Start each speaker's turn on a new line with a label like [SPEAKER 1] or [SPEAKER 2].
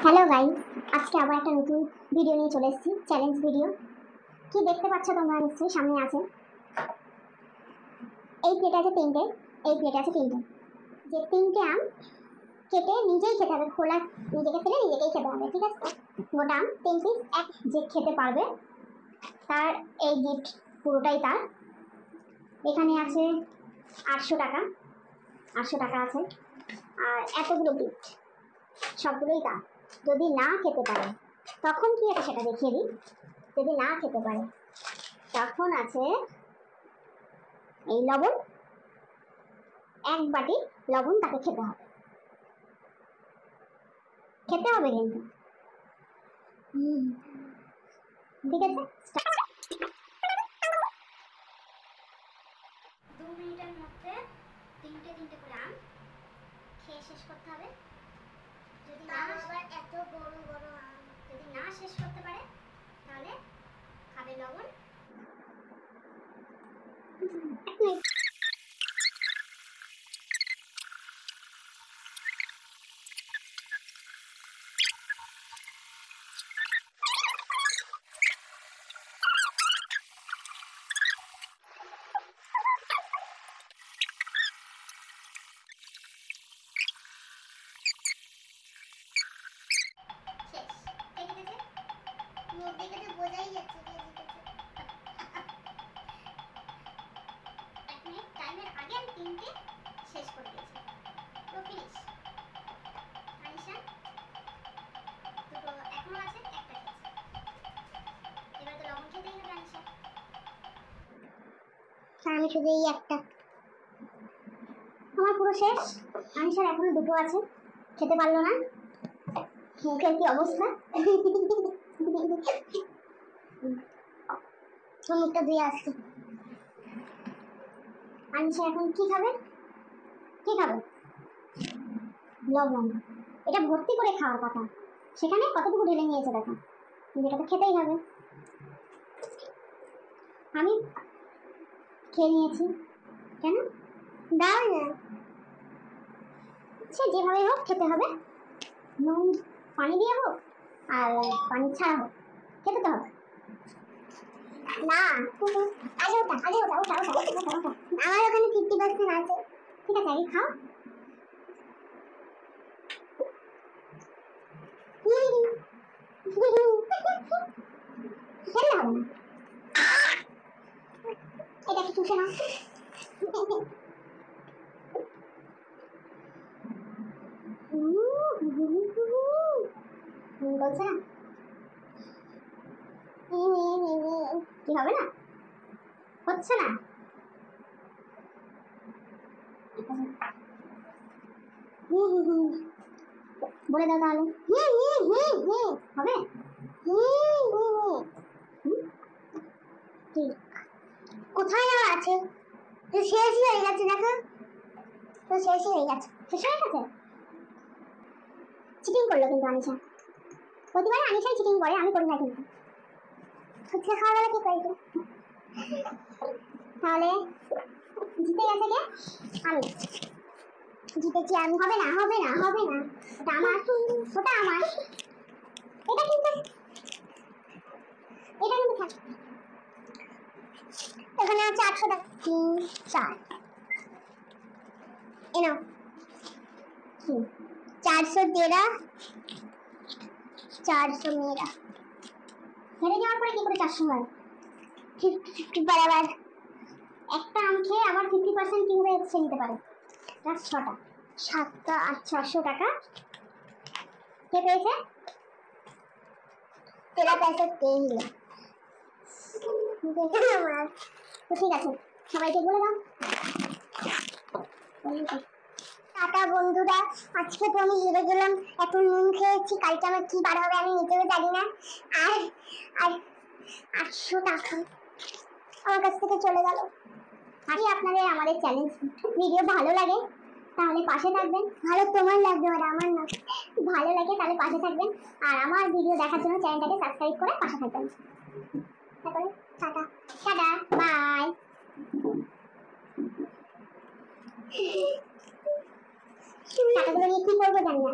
[SPEAKER 1] Hello guys, আজকে আবার একটা নতুন ভিডিও নিয়ে চলে এসেছি। Challenge video. কি দেখতে পাচ্ছ তোমরা নিশ্চয়ই সামনে আছে। এই প্লেট আছে তিনটে, এই প্লেট আছে তিনটে। যে তিনটে আম কেটে নিজেই খেতে হবে, খোলা নিজেকে ফেলে নিজেকেই খেতে হবে, ঠিক আছে? গোটা আম 3 পিস, এক যে খেতে পারবে তার এই গিফট পুরোটাই তার। এখানে আছে 800 টাকা, 800 টাকা আছে। আর এতগুলো গিফট সবগুলোই তার। যদি না খেতে পারে তখন কি আছে সেটা দেখিয়ে দিই। যদি না খেতে পারে তখন আছে এই লবণ, এক বাটি লবণ তাকে খেতে হবে, খেতে হবে কিন্তু। ঠিক আছে, 2 মিনিটের মধ্যে তিনটে তিনটে করে আম খেয়ে শেষ করতে হবে। যদি না আবার এত বড় বড় আম যদি না শেষ করতে পারে তাহলে খাবে লবণ। বোঝাই যাচ্ছে যে এক মিনিট টাইমের আগে আমি তিনটে শেষ করে দিয়েছি, তো ফিনিশ। আনিশা দুটো এখনো আছে, একটা খেয়েছে, এবার তো লবণ খেতেই হবে আনিশা। আমি শুধু এই একটা, আমার পুরো শেষ। আনিশার এখনো দুটো আছে, খেতে পারলো না। মুখের কি অবস্থা, মুখটা ধুয়ে আসছে। আনিশা এখন কি খাবে? কি খাবে? লবণ। এটা ভর্তি করে খাওয়ার কথা, সেখানে কতটুকু ঢেলে নিয়েছে দেখো। যেটা তো খেতেই হবে। আমি খেয়ে নিয়েছি। কেন? দাও না, সে যেভাবে হোক খেতে হবে, নুন পানি দিয়ে হোক আর পানি ছাড়া হোক, খেতে তো হবে না। আগে ওটা আগে ওটা ওটা ওটা ওটা ওটা ওটা আমার ওখানে 50% আছে। ঠিক আছে, আগে খাও। খেলে হবে না, এটা কি চুষে নাও। বলছে না কি হবে না, হচ্ছে না। বলে দাও তাহলে। হবে। কোথায় আর আছে? তো শেষই হয়ে গেছে, দেখো তো শেষই হয়ে গেছে। শেষ হয়ে গেছে। চিটিং করলো কিন্তু আনিশা। প্রতিবার আনিশাই চিটিং করে, আমি করি না কিন্তু। ফুচকা খাওয়ার বেলা কি করেছি? তাহলে জিতে গেছে কে? আমি জিতেছি আমি। হবে না হবে না হবে না, ওটা আমার, ওটা আমার। এটা কিন্তু থাক। এখানে আছে 800 টাকা, 3 4 এনো 413 400 মেরা হেরে যাওয়ার পরে কি করে 400 হয়? 50 বরাবর। একটা আম খেয়ে আবার 50% কিভাবে এক্সট্রা নিতে পারে? 6টা 7টা 800 টাকা কে পেয়েছে? তেরা পয়সা পেয়ে নিল। আমার তো ঠিক আছে, সবাইকে বলে দাও। টাটা বন্ধুরা, আজকে তো আমি হেরে গেলাম। এখন নুন খেয়েছি, কালকে আমার কি বার হবে আমি নিজেও জানি না। আর আর 800 টাকা আমার কাছ থেকে চলে গেল। যদি আপনাদের আমাদের চ্যালেঞ্জ ভিডিও ভালো লাগে তাহলে পাশে থাকবেন। ভালো তোমার লাগবে আর আমার না, ভালো লাগে তাহলে পাশে থাকবেন। আর আমার ভিডিও দেখার জন্য চ্যানেলটাকে সাবস্ক্রাইব করে পাশে থাকবেন। তারপরে টাটা টাটা বাই। টাকাগুলো নিয়ে কি করবো জানি না।